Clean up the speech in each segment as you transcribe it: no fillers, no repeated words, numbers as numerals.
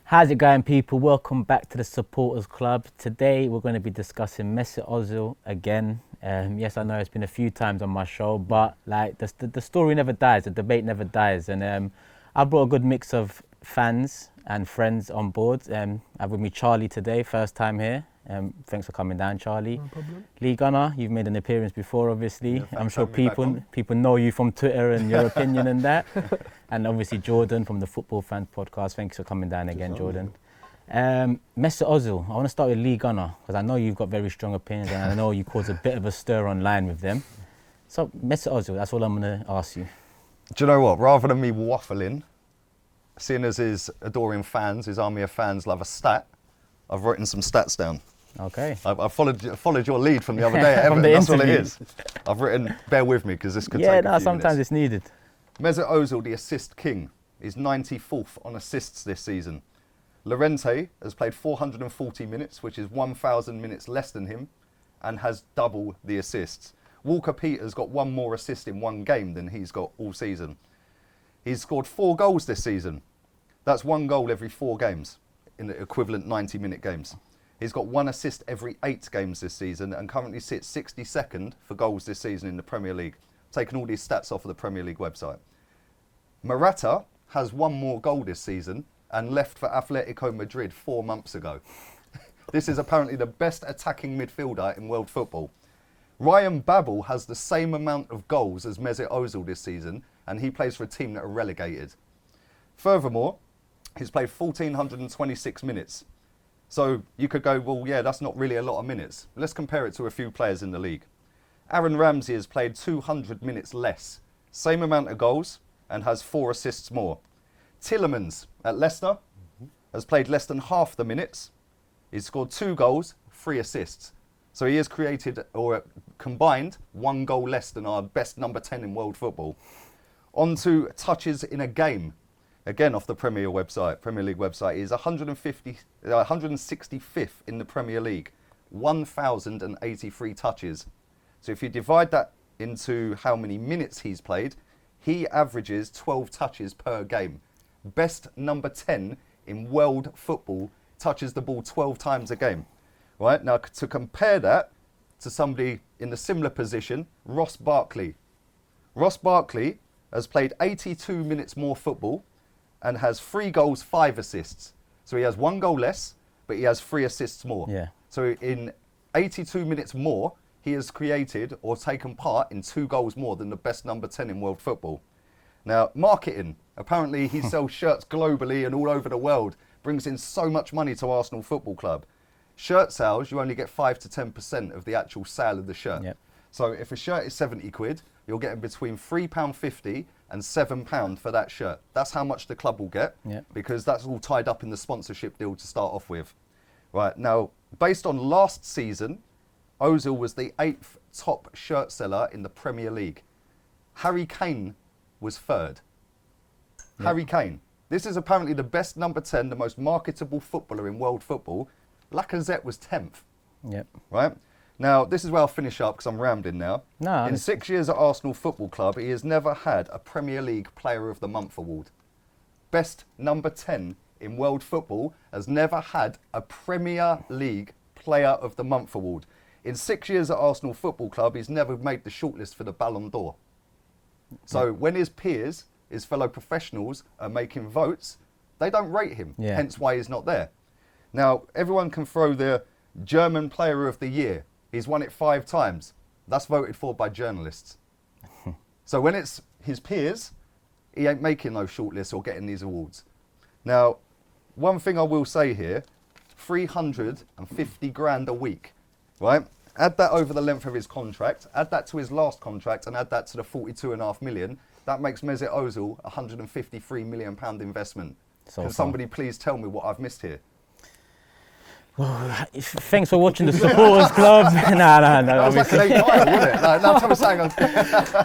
How's it going, people? Welcome back to the Supporters Club. Today we're going to be discussing Mesut Ozil again. Yes, I know it's been a few times on my show, but like the story never dies, the debate never dies, and I brought a good mix of fans and friends on board. I have with me Charlie today, first time here. Thanks for coming down, Charlie. No problem. Lee Gunner, you've made an appearance before, obviously. Yeah, I'm sure people know you from Twitter and your opinion and that. And obviously Jordan from the Football Fans Podcast. Thanks for coming down again, Jordan. Mesut Ozil, I want to start with Lee Gunner because I know you've got very strong opinions and I know you caused a bit of a stir online with them. So Mesut Ozil, that's all I'm going to ask you. Do you know what? Rather than me waffling, seeing as his adoring fans, his army of fans love a stat, I've written some stats down. Okay. I followed your lead from the other day. From the That's interview. what it is. I've written, bear with me because this could take a few sometimes minutes. it's needed. Mesut Ozil, the assist king, is 94th on assists this season. Llorente has played 440 minutes, which is 1,000 minutes less than him, and has double the assists. Walker Peters got one more assist in one game than he's got all season. He's scored 4 goals this season. That's 1 goal every 4 games in the equivalent 90-minute games. He's got 1 assist every 8 games this season and currently sits 62nd for goals this season in the Premier League. Taking all these stats off of the Premier League website. Morata has 1 more goal this season and left for Atletico Madrid 4 months ago. This is apparently the best attacking midfielder in world football. Ryan Babel has the same amount of goals as Mesut Ozil this season, and he plays for a team that are relegated. Furthermore, he's played 1,426 minutes. So you could go, well, yeah, that's not really a lot of minutes. Let's compare it to a few players in the league. Aaron Ramsey has played 200 minutes less, same amount of goals, and has 4 assists more. Tielemans at Leicester has played less than half the minutes. He's scored 2 goals, 3 assists. So he has created, or combined, 1 goal less than our best number 10 in world football. On to touches in a game. Again, off the Premier League website, he is 165th in the Premier League, 1,083 touches. So if you divide that into how many minutes he's played, he averages 12 touches per game. Best number 10 in world football, touches the ball 12 times a game. Right, now to compare that to somebody in a similar position, Ross Barkley. Ross Barkley has played 82 minutes more football and has 3 goals, 5 assists. So he has 1 goal less, but he has 3 assists more. Yeah. So in 82 minutes more, he has created or taken part in 2 goals more than the best number 10 in world football. Now, marketing. Apparently he sells shirts globally and all over the world, brings in so much money to Arsenal Football Club. Shirt sales, you only get 5 to 10% of the actual sale of the shirt. Yep. So if a shirt is 70 quid, you're getting between £3.50 and £7 for that shirt. That's how much the club will get, because that's all tied up in the sponsorship deal to start off with. Right, now, based on last season, Ozil was the 8th top shirt seller in the Premier League. Harry Kane was 3rd. Yep. Harry Kane. This is apparently the best number 10, the most marketable footballer in world football. Lacazette was 10th. Yep. Right? Now, this is where I'll finish up because I'm rambling now. No, in 6 years at Arsenal Football Club, he has never had a Premier League Player of the Month award. Best number 10 in world football has never had a Premier League Player of the Month award. In 6 years at Arsenal Football Club, he's never made the shortlist for the Ballon d'Or. So when his peers, his fellow professionals, are making votes, they don't rate him, hence why he's not there. Now, everyone can throw the German Player of the Year. He's won it 5 times. That's voted for by journalists. So when it's his peers, he ain't making those shortlists or getting these awards. Now, one thing I will say here, 350 grand a week, right? Add that over the length of his contract, add that to his last contract, and add that to the 42.5 million. That makes Mesut Ozil a £153 million investment. Can somebody please tell me what I've missed here? Well, thanks for watching the Supporters Club. No. That was like an 8 mile, wasn't it? Like, now tell me something.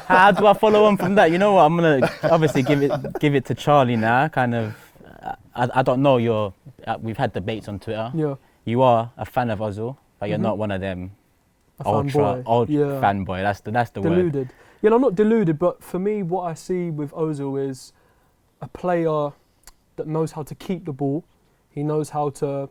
How do I follow on from that? You know what? I'm gonna obviously give it to Charlie now. Kind of, I don't know. We've had debates on Twitter. Yeah. You are a fan of Ozil, but you're not one of them old fanboy. That's the word. Deluded. Yeah, I'm not deluded, but for me, what I see with Ozil is a player that knows how to keep the ball. He knows how to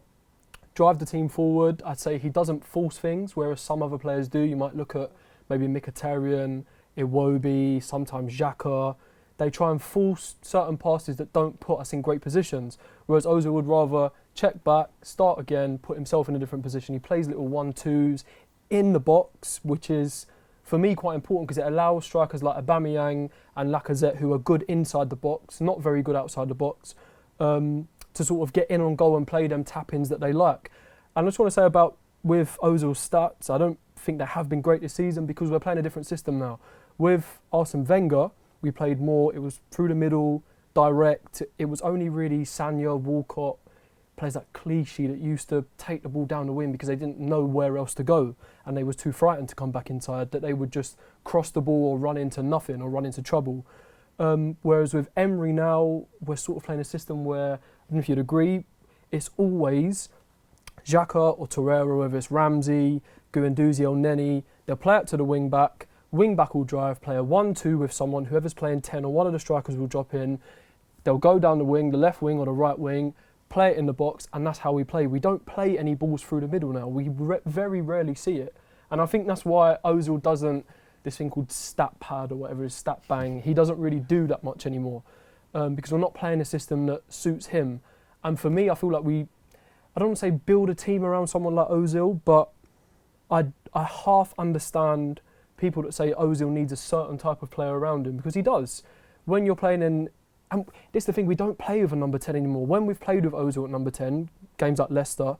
drive the team forward. I'd say he doesn't force things, whereas some other players do. You might look at maybe Mkhitaryan, Iwobi, sometimes Xhaka. They try and force certain passes that don't put us in great positions, whereas Ozil would rather check back, start again, put himself in a different position. He plays little 1-2s in the box, which is, for me, quite important because it allows strikers like Aubameyang and Lacazette, who are good inside the box, not very good outside the box, to sort of get in on goal and play them tap-ins that they like. And I just want to say about with Ozil's stats, I don't think they have been great this season because we're playing a different system now. With Arsene Wenger, we played more, it was through the middle, direct. It was only really Sanya, Walcott, players like Clichy that used to take the ball down the wing because they didn't know where else to go and they was too frightened to come back inside, that they would just cross the ball or run into nothing or run into trouble. Whereas with Emery now, we're sort of playing a system where, I don't know if you'd agree, it's always Xhaka or Torreira, whether it's Ramsey, Guendouzi or Nenny, they'll play it to the wing back will drive, play a 1-2 with someone, whoever's playing 10 or one of the strikers will drop in, they'll go down the wing, the left wing or the right wing, play it in the box, and that's how we play. We don't play any balls through the middle now. We very rarely see it. And I think that's why Ozil doesn't, this thing called stat pad or whatever is stat bang, he doesn't really do that much anymore because we're not playing a system that suits him. And for me, I feel like I don't want to say build a team around someone like Ozil, but I half understand people that say Ozil needs a certain type of player around him, because he does. When you're playing in, and this is the thing, we don't play with a number 10 anymore. When we've played with Ozil at number 10, games like Leicester,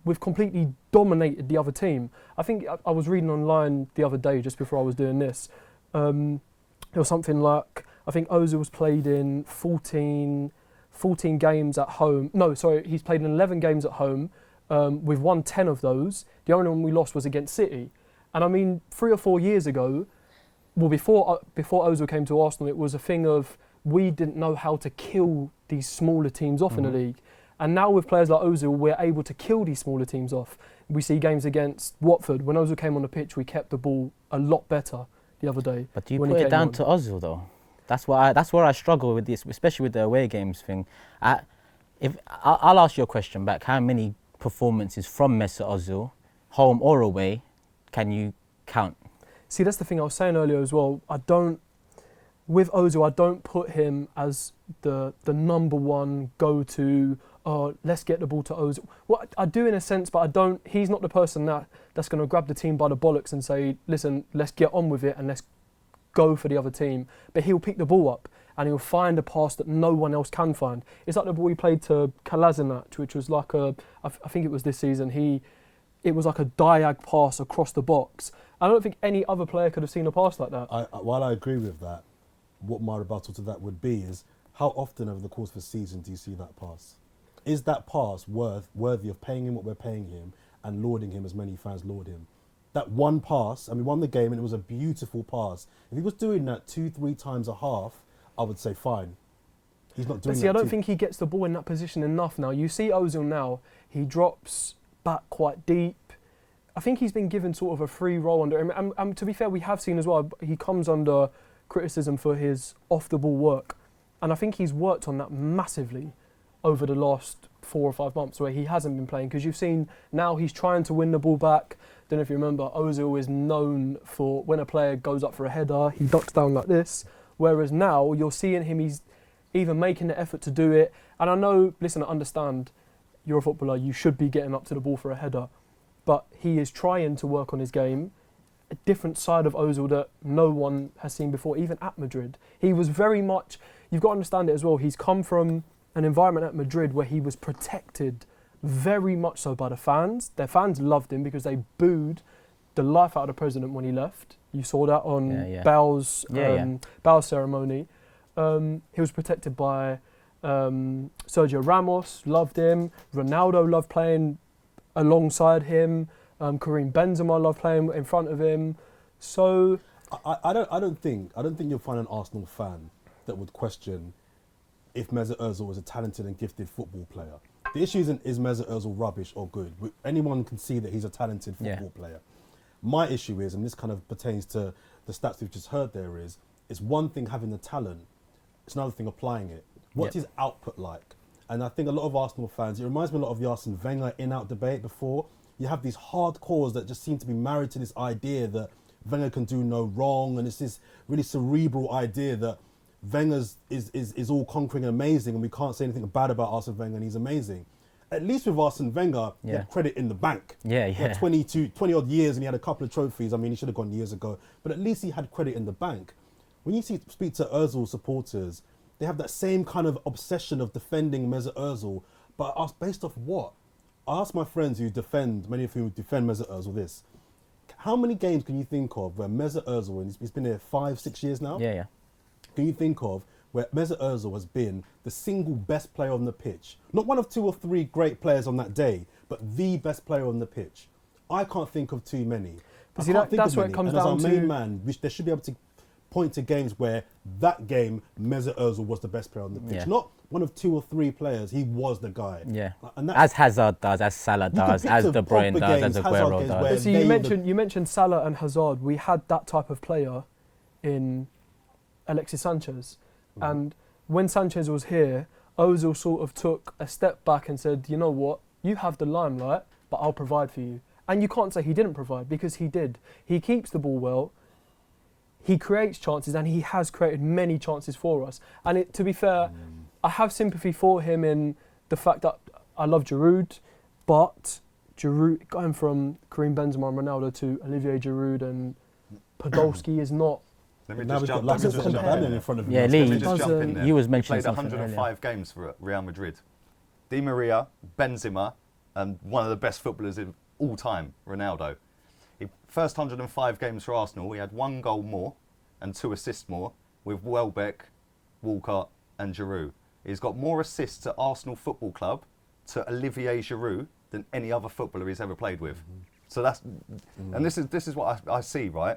we've completely dominated the other team. I think I was reading online the other day, just before I was doing this, there was something like, I think Ozil's played in 14 games at home. No, sorry, he's played in 11 games at home. We've won 10 of those. The only one we lost was against City. And I mean, 3 or 4 years ago, well, before Ozil came to Arsenal, it was a thing of we didn't know how to kill these smaller teams off in the league. And now with players like Ozil, we're able to kill these smaller teams off. We see games against Watford. When Ozil came on the pitch, we kept the ball a lot better the other day. But do you put it down to Ozil, though? That's where I struggle with this, especially with the away games thing. I'll ask you a question back. How many performances from Mesut Ozil, home or away, can you count? See, that's the thing I was saying earlier as well. With Ozil, I don't put him as the number one go-to, let's get the ball to Ozil. Well, I do in a sense, but he's not the person that's going to grab the team by the bollocks and say, listen, let's get on with it and let's go for the other team. But he'll pick the ball up and he'll find a pass that no one else can find. It's like the ball he played to Kolasinac, which was like I think it was this season, it was like a diag pass across the box. I don't think any other player could have seen a pass like that. While I agree with that, what my rebuttal to that would be is, how often over the course of a season do you see that pass? Is that pass worthy of paying him what we're paying him and lauding him as many fans laud him? That one pass, we won the game and it was a beautiful pass. If he was doing that 2-3 times a half, I would say fine. He's not doing that. See, I don't think he gets the ball in that position enough now. You see Ozil now, he drops back quite deep. I think he's been given sort of a free role under him. And to be fair, we have seen as well, he comes under criticism for his off-the-ball work. And I think he's worked on that massively over the last 4 or 5 months where he hasn't been playing. Because you've seen now he's trying to win the ball back. Don't know if you remember, Ozil is known for when a player goes up for a header, he ducks down like this. Whereas now you're seeing him, he's even making the effort to do it. And I know, listen, I understand you're a footballer, you should be getting up to the ball for a header. But he is trying to work on his game. A different side of Ozil that no one has seen before, even at Madrid. He was very much, you've got to understand it as well, he's come from an environment at Madrid where he was protected very much so by the fans. Their fans loved him because they booed the life out of the president when he left. You saw that on Bow's ceremony. He was protected by Sergio Ramos, loved him. Ronaldo loved playing alongside him. Karim Benzema loved playing in front of him. So I don't think you'll find an Arsenal fan that would question if Mesut Ozil was a talented and gifted football player. The issue isn't is Mesut Ozil rubbish or good. Anyone can see that he's a talented football player. My issue is, and this kind of pertains to the stats we've just heard there, is it's one thing having the talent, it's another thing applying it. What's his output like? And I think a lot of Arsenal fans, it reminds me a lot of the Arsene Wenger in-out debate before. You have these hardcores that just seem to be married to this idea that Wenger can do no wrong, and it's this really cerebral idea that Wenger's is all conquering and amazing, and we can't say anything bad about Arsene Wenger, and he's amazing. At least with Arsene Wenger, he had credit in the bank. He had 20 odd years, and he had a couple of trophies. I mean, he should have gone years ago, but at least he had credit in the bank. When you speak to Ozil supporters, they have that same kind of obsession of defending Mesut Ozil, but based off what? I ask my friends many of whom defend Mesut Ozil this. How many games can you think of where Mesut Ozil, and he's been here 5-6 years now? Yeah. Can you think of where Mesut Ozil has been the single best player on the pitch? Not one of 2 or 3 great players on that day, but the best player on the pitch. I can't think of too many. But see, that's where it comes down to. As our main man, they should be able to point to games where that game Mesut Ozil was the best player on the pitch. Not one of 2 or 3 players. He was the guy. Yeah. And as Hazard does, as Salah does, as De Bruyne does, as Aguero does. But see, you mentioned Salah and Hazard. We had that type of player in Alexis Sanchez. And when Sanchez was here, Ozil sort of took a step back and said, you know what, you have the limelight, but I'll provide for you. And you can't say he didn't provide, because he did. He keeps the ball well, he creates chances, and he has created many chances for us. And to be fair, I have sympathy for him in the fact that I love Giroud, but Giroud, going from Karim Benzema and Ronaldo to Olivier Giroud and Podolski is not. Let me just jump in front of him. Yeah, Lee, let me just jump in there. You was mentioning played something 105 games for Real Madrid. Di Maria, Benzema, and one of the best footballers of all time, Ronaldo. First 105 games for Arsenal, he had 1 goal more and 2 assists more with Welbeck, Walcott and Giroud. He's got more assists at Arsenal Football Club to Olivier Giroud than any other footballer he's ever played with. So that's, and this is what I see, right?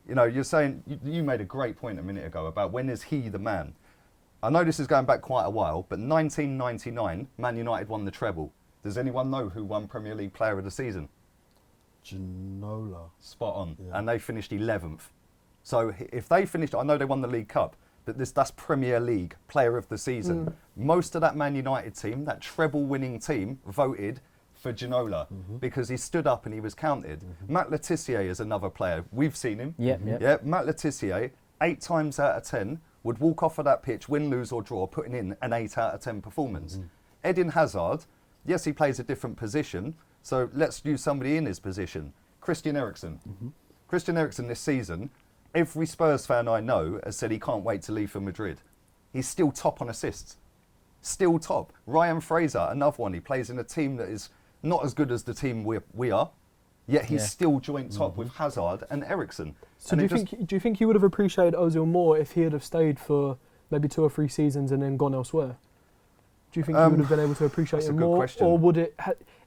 You know, you're saying, you made a great point a minute ago about when is he the man? I know this is going back quite a while, but 1999, Man United won the treble. Does anyone know who won Premier League Player of the Season? Ginola. Spot on. Yeah. And they finished 11th. So if they finished, I know they won the League Cup, but that's Premier League Player of the Season. Most of that Man United team, that treble-winning team, voted for Ginola because he stood up and he was counted. Matt Le Tissier is another player. We've seen him. Yeah, Matt Le Tissier, 8 times out of 10, would walk off of that pitch, win, lose or draw, putting in an 8 out of 10 performance. Eden Hazard, yes, he plays a different position, so let's use somebody in his position. Christian Eriksen. Christian Eriksen this season, every Spurs fan I know has said he can't wait to leave for Madrid. He's still top on assists. Still top. Ryan Fraser, another one. He plays in a team that is not as good as the team we are, yet he's still joint top with Hazard and Eriksen. So do you think he would have appreciated Ozil more if he had have stayed for maybe 2 or 3 seasons and then gone elsewhere? Do you think he would have been able to appreciate him more, or would it?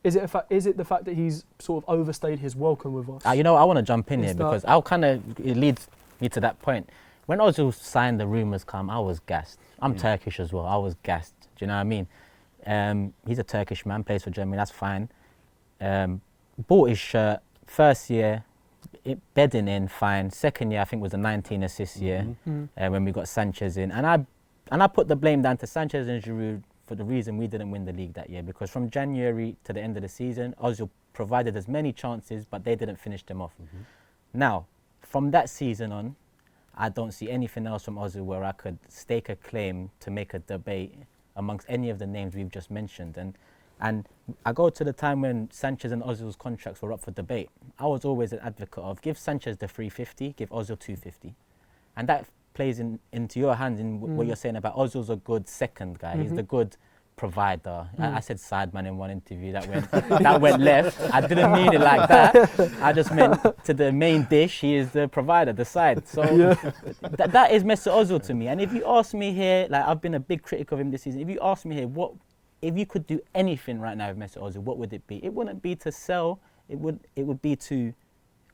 Is it the fact that he's sort of overstayed his welcome with us? You know, I want to jump in here because it leads me to that point. When Ozil signed, the rumours come, I was gassed. I'm Turkish as well. I was gassed. Do you know what I mean? He's a Turkish man, plays for Germany. That's fine. Bought his shirt. First year, bedding in, fine. Second year, I think was a 19 assist year when we got Sanchez in, and I put the blame down to Sanchez and Giroud for the reason we didn't win the league that year, because from January to the end of the season, Ozil provided as many chances, but they didn't finish them off. Now, from that season on, I don't see anything else from Ozil where I could stake a claim to make a debate amongst any of the names we've just mentioned. And I go to the time when Sanchez and Ozil's contracts were up for debate. I was always an advocate of give Sanchez the 350, give Ozil 250. And that plays into your hands in what you're saying about Ozil's a good second guy. He's the good provider. I said sideman in one interview that went left. I didn't mean it like that. I just meant to the main dish, he is the provider, the side. So that is Mesut Ozil to me. And if you ask me here, like I've been a big critic of him this season, if you ask me here, if you could do anything right now with Mesut Ozil, what would it be? It wouldn't be to sell, it would be to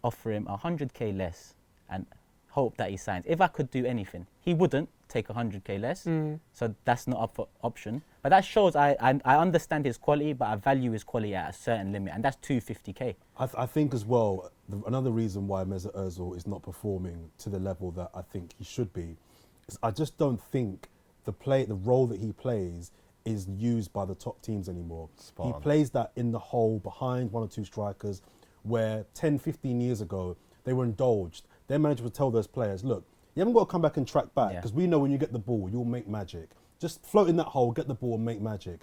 offer him 100k less and hope that he signs. If I could do anything, he wouldn't take 100k less, so that's not up for option. But that shows I understand his quality, but I value his quality at a certain limit, and that's 250k. I think as well, another reason why Mesut Ozil is not performing to the level that I think he should be, is I just don't think the role that he plays is used by the top teams anymore. Spot He on. plays that in the hole behind 1 or 2 strikers, where 10, 15 years ago, they were indulged. Their manager would tell those players, look, you haven't got to come back and track back, Yeah. because we know when you get the ball, you'll make magic. Just float in that hole, get the ball and make magic.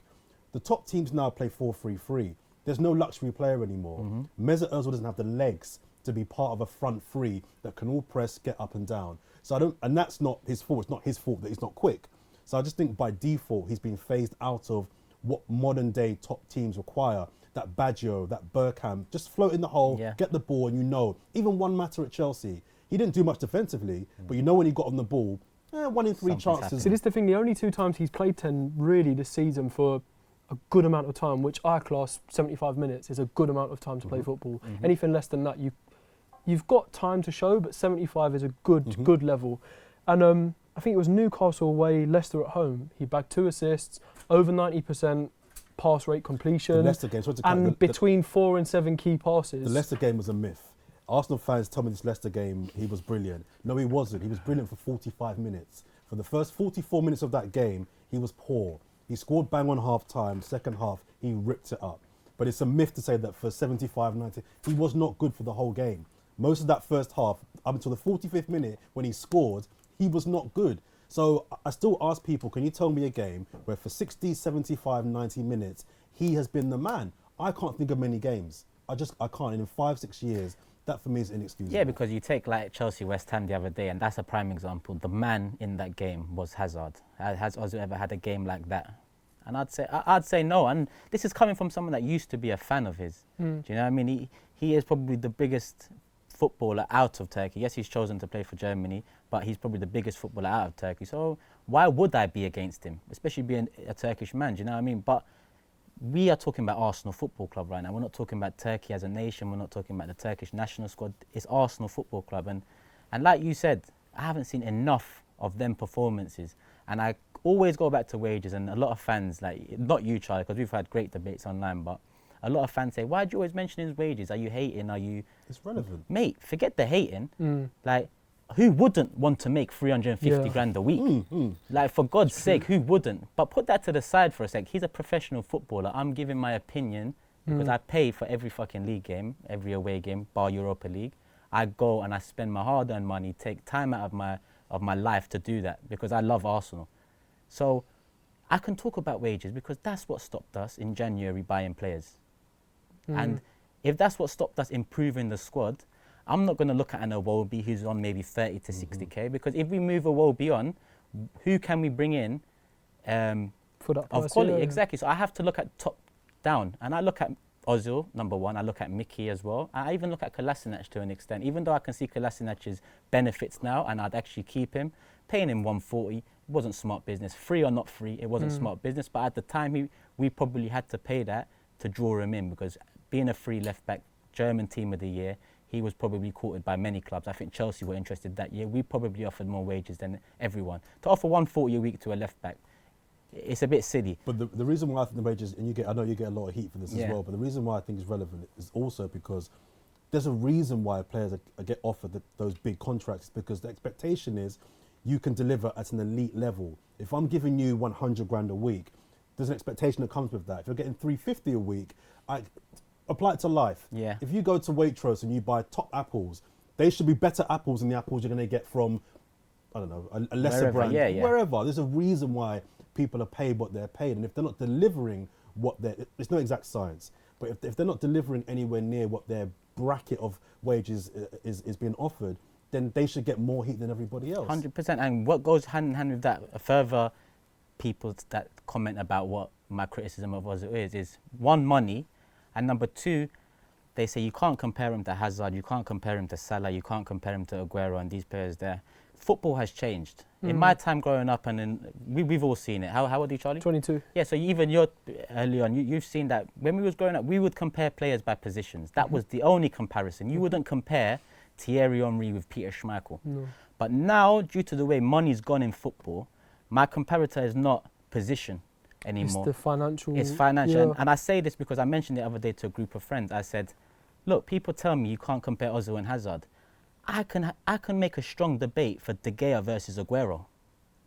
The top teams now play 4-3-3. There's no luxury player anymore. Mesut Ozil doesn't have the legs to be part of a front three that can all press, get up and down. So and that's not his fault. It's not his fault that he's not quick. So I just think by default, he's been phased out of what modern day top teams require. That Baggio, that Bergkamp, just float in the hole, Yeah. get the ball, and you know. Even Juan Mata at Chelsea, he didn't do much defensively, but you know when he got on the ball, 1 in 3 Something's chances. happened. See, this is the thing. The only 2 times he's played 10 really this season for a good amount of time, which I class 75 minutes is a good amount of time to play football. Anything less than that, you've got time to show, but 75 is a good level. And I think it was Newcastle away, Leicester at home. He bagged 2 assists, over 90% pass rate The completion, Leicester game, and between 4 and 7 key passes. the Leicester game was a myth. Arsenal fans tell me this Leicester game, he was brilliant. No, he wasn't. He was brilliant for 45 minutes. For the first 44 minutes of that game, he was poor. He scored bang on half time. Second half, he ripped it up. But it's a myth to say that for 75, 90, he was not good for the whole game. Most of that first half, up until the 45th minute when he scored, he was not good. So I still ask people, can you tell me a game where for 60, 75, 90 minutes, he has been the man? I can't think of many games. I can't. And in 5, 6 years, that for me is inexcusable. Yeah, because you take like Chelsea West Ham the other day, and that's a prime example. The man in that game was Hazard. Has Ozil ever had a game like that? And I'd say no. And this is coming from someone that used to be a fan of his. Do you know what I mean? He is probably the biggest footballer out of Turkey. Yes, he's chosen to play for Germany, but he's probably the biggest footballer out of Turkey. So why would I be against him, especially being a Turkish man? Do you know what I mean? But we are talking about Arsenal Football Club right now. We're not talking about Turkey as a nation. We're not talking about the Turkish national squad. It's Arsenal Football Club. And like you said, I haven't seen enough of them performances. And I always go back to wages, and a lot of fans, like, not you, Charlie, because we've had great debates online, but a lot of fans say, why do you always mention his wages? Are you hating? Are you... It's relevant. Mate, forget the hating. Like, who wouldn't want to make 350 grand a week? Like, for God's sake, who wouldn't? But put that to the side for a sec. He's a professional footballer. I'm giving my opinion because I pay for every fucking league game, every away game, bar Europa League. I go and I spend my hard-earned money, take time out of my life to do that because I love Arsenal. So I can talk about wages because that's what stopped us in January buying players. And if that's what stopped us improving the squad, I'm not going to look at an Iwobi who's on maybe 30 to 60k, because if we move Iwobi on, who can we bring in for that of price, quality? yeah. Exactly. So I have to look at top down, and I look at Ozil, number one. I look at Mickey as well. I even look at Kolasinac to an extent, even though I can see Kolasinac's benefits now, and I'd actually keep him. Paying him 140 it wasn't smart business. Free or not free, it wasn't smart business. But at the time, we probably had to pay that to draw him in, because being a free left back, German team of the year, he was probably courted by many clubs. I think Chelsea were interested that year. We probably offered more wages than everyone. To offer 140 a week to a left back, it's a bit silly. But the reason why I think the wages, and I know you get a lot of heat for this Yeah. as well, but the reason why I think it's relevant is also because there's a reason why players get offered those big contracts, because the expectation is you can deliver at an elite level. If I'm giving you 100 grand a week, there's an expectation that comes with that. If you're getting 350 a week, apply it to life. Yeah. If you go to Waitrose and you buy top apples, they should be better apples than the apples you're going to get from, I don't know, a lesser Wherever, brand. yeah. Wherever. There's a reason why people are paid what they're paid. And if they're not delivering it's no exact science, but if they're not delivering anywhere near what their bracket of wages is being offered, then they should get more heat than everybody else. 100%. And what goes hand in hand with that, further people that comment about what my criticism of Ozil is one, money, and number two, they say you can't compare him to Hazard, you can't compare him to Salah, you can't compare him to Aguero and these players there. Football has changed. In my time growing up, and we've all seen it. How old are you, Charlie? 22. Yeah, so even you're early on, you've seen that when we was growing up, we would compare players by positions. That was the only comparison. You wouldn't compare Thierry Henry with Peter Schmeichel. No. But now, due to the way money's gone in football, my comparator is not position anymore. It's the financial. It's financial. Yeah. And I say this because I mentioned the other day to a group of friends. I said, look, people tell me you can't compare Ozil and Hazard. I can make a strong debate for De Gea versus Aguero.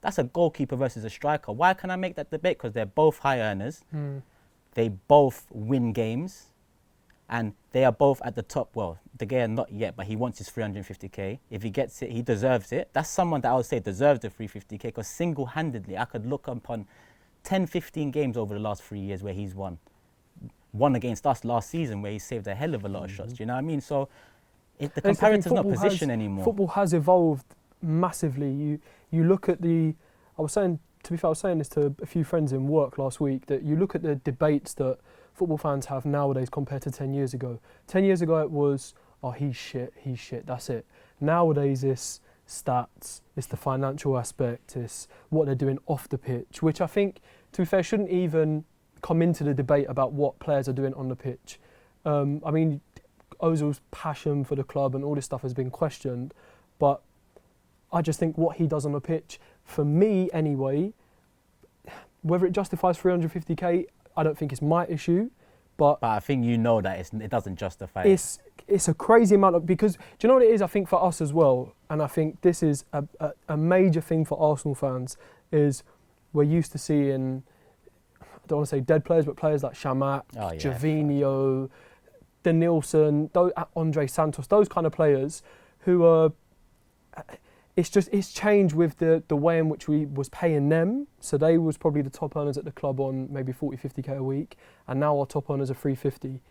That's a goalkeeper versus a striker. Why can I make that debate? Because they're both high earners. They both win games. And they are both at the top. Well, De Gea not yet, but he wants his 350k. If he gets it, he deserves it. That's someone that I would say deserves the 350k, because single-handedly, I could look upon 10, 15 games over the last 3 years where he's won. One against us last season where he saved a hell of a lot of shots. Do you know what I mean? So the comparator's not position anymore. Football has evolved massively. You look at to be fair, I was saying this to a few friends in work last week, that you look at the debates that football fans have nowadays compared to 10 years ago. 10 years ago it was, oh, he's shit, that's it. Nowadays it's stats, it's the financial aspect, it's what they're doing off the pitch, which I think, to be fair, shouldn't even come into the debate about what players are doing on the pitch. I mean, Ozil's passion for the club and all this stuff has been questioned, but I just think what he does on the pitch, for me anyway, whether it justifies 350k, I don't think it's my issue, but I think you know that it doesn't justify it. It's a crazy amount of, because do you know what it is? I think for us as well, and I think this is a major thing for Arsenal fans, is we're used to seeing, I don't want to say dead players, but players like Shamak, Gervinho, Denilson, Andre Santos, those kind of players who are. It's changed with the way in which we was paying them. So they was probably the top earners at the club on maybe 40, 50k a week, and now our top earners are 350.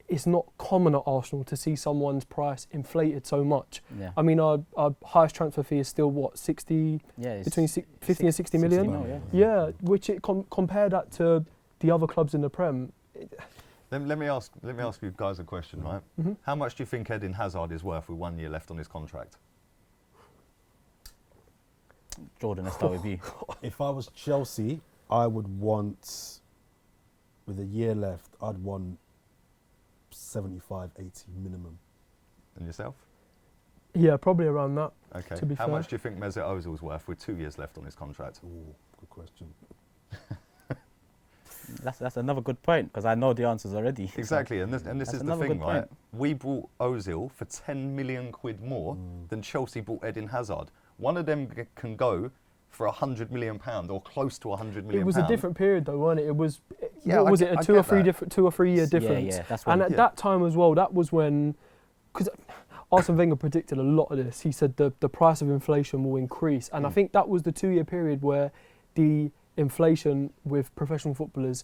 It's not common at Arsenal to see someone's price inflated so much. Yeah. I mean, our highest transfer fee is still what, 60? Yeah, between 50 and 60 million. 60 mil, yeah, which compare that to the other clubs in the Prem. Let me ask you guys a question, right? How much do you think Eden Hazard is worth with 1 year left on his contract? Jordan, let's start with you. If I was Chelsea, I would want, with a year left, I'd want 75, 80 minimum. And yourself? Yeah, probably around that. Okay. To be How fair. much do you think Mesut Ozil's worth with 2 years left on his contract? Ooh, good question. That's another good point, because I know the answers already. Exactly, and this is the thing, right? We bought Ozil for 10 million quid more than Chelsea bought Eden Hazard. One of them can go for £100 million or close to £100 million. It was a different period though, wasn't it? It was. Yeah, what was it? A 2 or 3 year Yeah, difference. yeah, that's and what at that time as well, that was when, because Arsene Wenger predicted a lot of this. He said the price of inflation will increase, and I think that was the 2 year period where the inflation with professional footballers,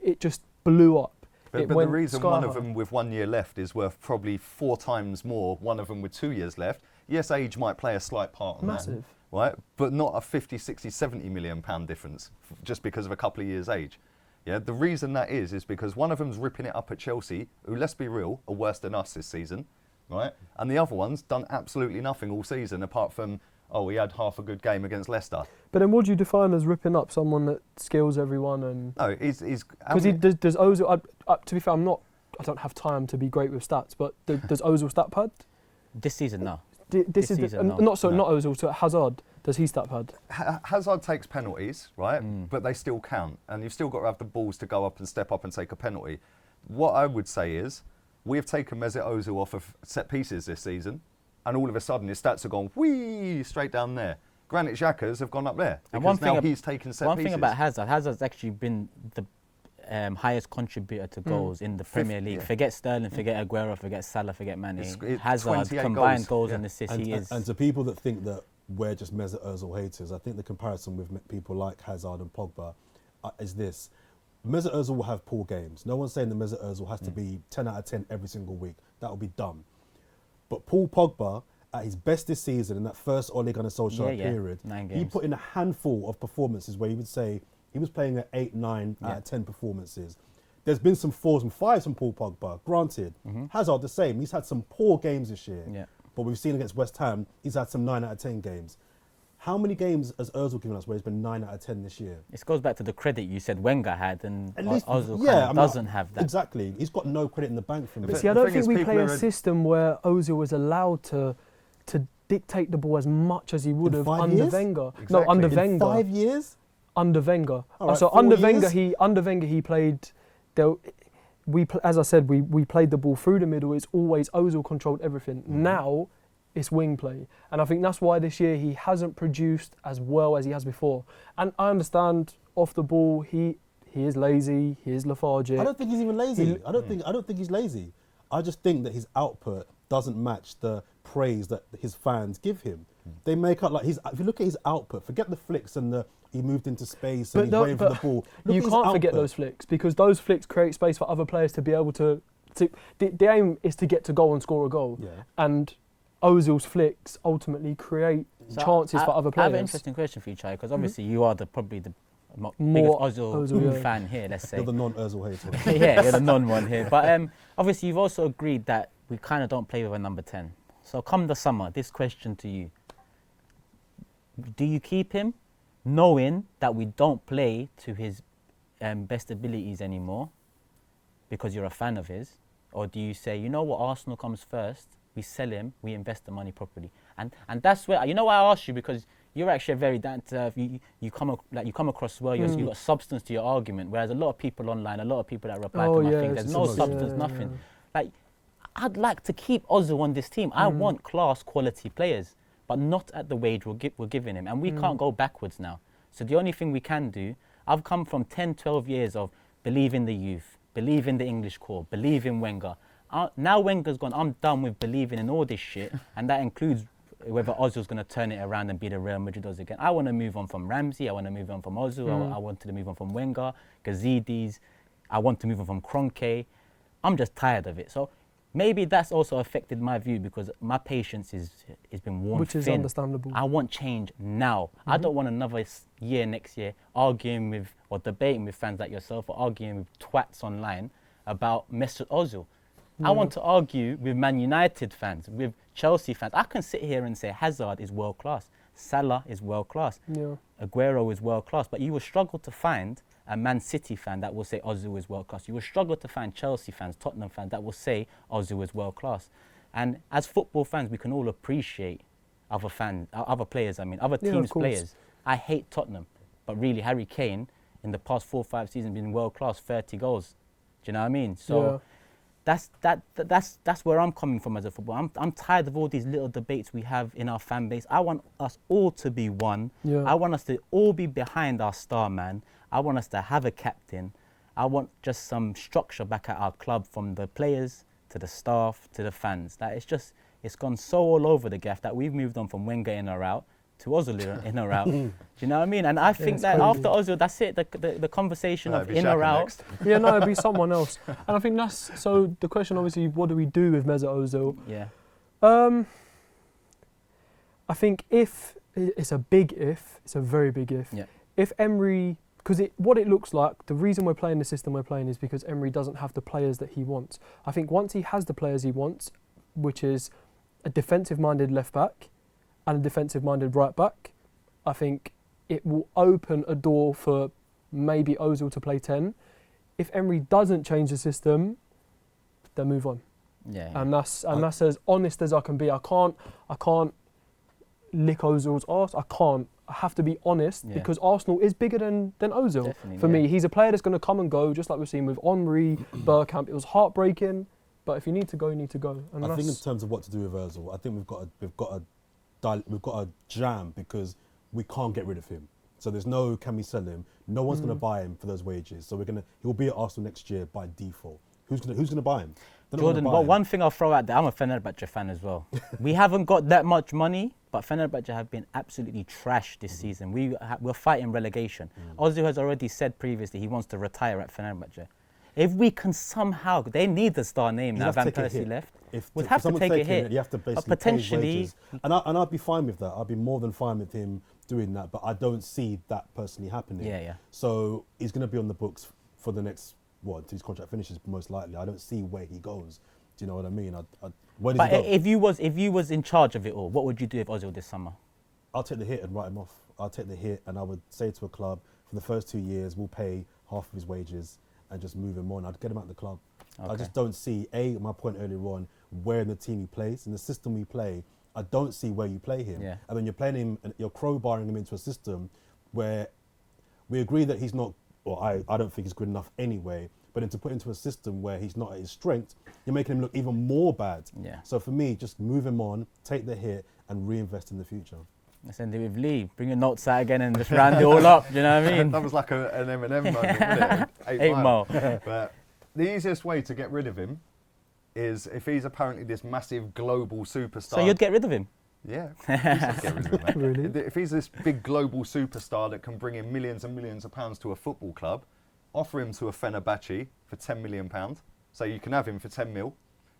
it just blew up. But the reason one of them with 1 year left is worth probably 4 times more, one of them with 2 years left. Yes, age might play a slight part on Massive. that, right? But not a 50, 60, 70 million pound difference just because of a couple of years' age. Yeah, the reason that is because one of them's ripping it up at Chelsea, who, let's be real, are worse than us this season, right? And the other one's done absolutely nothing all season apart from, he had half a good game against Leicester. But then what do you define as ripping up? Someone that skills everyone and... No, he's... Because does Ozil... to be fair, I don't have time to be great with stats, but does Ozil stat pad? This season, no. This season, no. Not Ozil, so Hazard. Does he stat pad? Hazard takes penalties, right? But they still count. And you've still got to have the balls to go up and step up and take a penalty. What I would say is, we have taken Mesut Ozil off of set pieces this season, and all of a sudden his stats have gone whee straight down there. Granit Xhaka's have gone up there because now he's taken set pieces. One thing about Hazard's actually been the highest contributor to goals in the Premier League. Yeah. Forget Sterling, forget Aguero, forget Salah, forget Mane. Hazard, combined goals and assists, he is. And to people that think that we're just Mesut Ozil haters, I think the comparison with people like Hazard and Pogba is this. Mesut Ozil will have poor games. No one's saying that Mesut Ozil has to be 10 out of 10 every single week. That would be dumb. But Paul Pogba, at his best this season, in that first Ole Gunnar Solskjaer period, 9 games. He put in a handful of performances where he would say he was playing at 8, 9 out of 10 performances. There's been some 4s and 5s from Paul Pogba, granted. Hazard the same. He's had some poor games this year. Yeah. But we've seen against West Ham, he's had some 9 out of 10 games. How many games has Ozil given us where he's been 9 out of 10 this year? This goes back to the credit you said Wenger had, and At least, Ozil doesn't have that. Exactly. He's got no credit in the bank from But it. see, I don't think we play a system where Ozil was allowed to dictate the ball as much as he would have under Wenger. Exactly. No, under in Wenger. 5 years? Under Wenger. Right, so 4 under years? Wenger he played. As I said, we played the ball through the middle. It's always Ozil controlled everything. Now it's wing play. And I think that's why this year he hasn't produced as well as he has before. And I understand off the ball, he is lazy, he is lethargic. I don't think he's even lazy. I don't think he's lazy. I just think that his output doesn't match the praise that his fans give him. They make up if you look at his output, forget the flicks and he moved into space and he's waiting for the ball. You can't forget those flicks, because those flicks create space for other players to be able to the aim is to get to goal and score a goal. Yeah. And Ozil's flicks ultimately create chances for other players. I have an interesting question for you, Chai, because obviously you are probably the More biggest Ozil fan here, let's say. You're the non-Ozil hater. Yeah, you're the non-one here. But obviously you've also agreed that we kind of don't play with a number 10. So come the summer, this question to you. Do you keep him knowing that we don't play to his best abilities anymore because you're a fan of his? Or do you say, you know what, Arsenal comes first, we sell him, we invest the money properly? And that's where, you know why I asked you, because you're actually a very down to earth, you come across well, you've got substance to your argument, whereas a lot of people online, a lot of people that reply to my thing, there's no substance, nothing. Like, I'd like to keep Ozil on this team. I want class quality players, but not at the wage we're giving him. And we can't go backwards now. So the only thing we can do, I've come from 10, 12 years of believe in the youth, believe in the English core, believe in Wenger. Now Wenger's gone, I'm done with believing in all this shit, and that includes whether Ozil's going to turn it around and be the Real Madrid Ozil again. I want to move on from Ramsey, I want to move on from Ozil, I wanted to move on from Wenger, Gazidis, I want to move on from Kroenke. I'm just tired of it. So maybe that's also affected my view, because my patience is been worn Which is thin. understandable. I want change now. I don't want another year next year arguing with or debating with fans like yourself or arguing with twats online about Mesut Ozil. I want to argue with Man United fans, with Chelsea fans. I can sit here and say Hazard is world class, Salah is world class, Aguero is world class, but you will struggle to find a Man City fan that will say Ozil is world class. You will struggle to find Chelsea fans, Tottenham fans that will say Ozil is world class. And as football fans, we can all appreciate other players, other teams' players. I hate Tottenham, but really Harry Kane in the past 4 or 5 seasons been world class, 30 goals. Do you know what I mean? So that's where I'm coming from as a footballer. I'm tired of all these little debates we have in our fan base. I want us all to be one. I want us to all be behind our star man. I want us to have a captain. I want just some structure back at our club, from the players to the staff to the fans. That it's gone so all over the gaff that we've moved on from Wenger in or out to Ozil in or out. Do you know what I mean? And I think that after Ozil, that's it. The conversation of in or out. Next. It'd be someone else. And I think that's so. The question, obviously, what do we do with Mesut Ozil? Yeah. I think if it's a big if, it's a very big if. Yeah. If Emery, because what it looks like, the reason we're playing the system we're playing is because Emery doesn't have the players that he wants. I think once he has the players he wants, which is a defensive-minded left back and a defensive-minded right back, I think it will open a door for maybe Ozil to play 10. If Emery doesn't change the system, then move on. Yeah. And that's as honest as I can be. I can't lick Ozil's arse. I have to be honest, because Arsenal is bigger than Ozil. Definitely, for me, he's a player that's going to come and go, just like we've seen with Henry, Bergkamp. It was heartbreaking, but if you need to go, you need to go. And I think in terms of what to do with Ozil, I think we've got a jam, because we can't get rid of him. So there's no can we sell him? No one's going to buy him for those wages. So he'll be at Arsenal next year by default. Who's going to buy him? Jordan, well, one thing I'll throw out there, I'm a Fenerbahce fan as well. We haven't got that much money, but Fenerbahce have been absolutely trash this season. We're fighting relegation. Ozil has already said previously he wants to retire at Fenerbahce. If we can somehow, they need the star name now. Van Persie left. We'd have to take a hit. You have to basically potentially, pay wages. And I'd be fine with that. I'd be more than fine with him doing that. But I don't see that personally happening. Yeah. So he's going to be on the books for the next until his contract finishes, most likely. I don't see where he goes. Do you know what I mean? Where does he go? If you was in charge of it all, what would you do with Ozil this summer? I'll take the hit and write him off. I'll take the hit, and I would say to a club, for the first 2 years, we'll pay half of his wages and just move him on. I'd get him out of the club. Okay. I just don't see, my point earlier on, where in the team he plays, in the system we play, I don't see where you play him. Yeah. And then you're playing him, and you're crowbarring him into a system where we agree that he's not, I don't think he's good enough anyway, but then to put into a system where he's not at his strength, you're making him look even more bad. Yeah. So for me, just move him on, take the hit, and reinvest in the future. Let's end it with Lee. Bring your notes out again and just round it all up. Do you know what I mean? That was like an Eminem moment, wasn't it? 8 Mile. But the easiest way to get rid of him is if he's apparently this massive global superstar. So you'd get rid of him? Yeah, easy to get rid of him, mate. Really? If he's this big global superstar that can bring in millions and millions of pounds to a football club, offer him to a Fenerbahce for £10 million. So you can have him for 10 mil.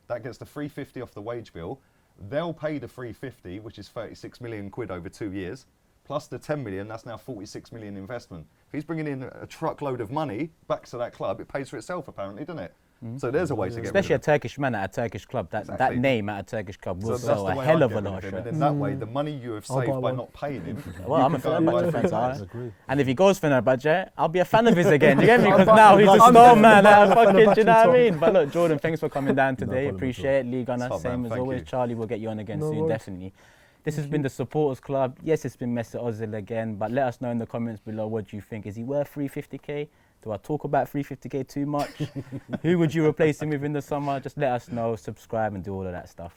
That gets the 350 off the wage bill. They'll pay the 350, which is 36 million quid over 2 years, plus the 10 million, that's now 46 million investment. If he's bringing in a truckload of money back to that club, it pays for itself apparently, doesn't it? So there's a way to get Especially a rid of Turkish man at a Turkish club. That Exactly. name at a Turkish club will So sell that's a the way hell I'd of get a rid lot of of him. And shirts. in that way, the money you have I'll buy saved by one. not paying him. Well, I'm a can go and buy Fenerbahce fan, so I I- agree. and if he goes Fenerbahce, I'll be a fan of his again. You get me? I'll Because buy- now he's a I'm star definitely man. a Fucking, do you Fenerbahce know what I top. mean? But look, Jordan, thanks for coming down today. problem at Appreciate it. Lee Gunner, Top same man, as thank always. you. Charlie, we'll get you on again No soon, worries. definitely. This has been the Supporters Club. Yes, it's been Mesut Ozil again, but let us know in the comments below what do you think. Is he worth 350k? Do I talk about 350k too much? Who would you replace him with in the summer? Just let us know, subscribe and do all of that stuff.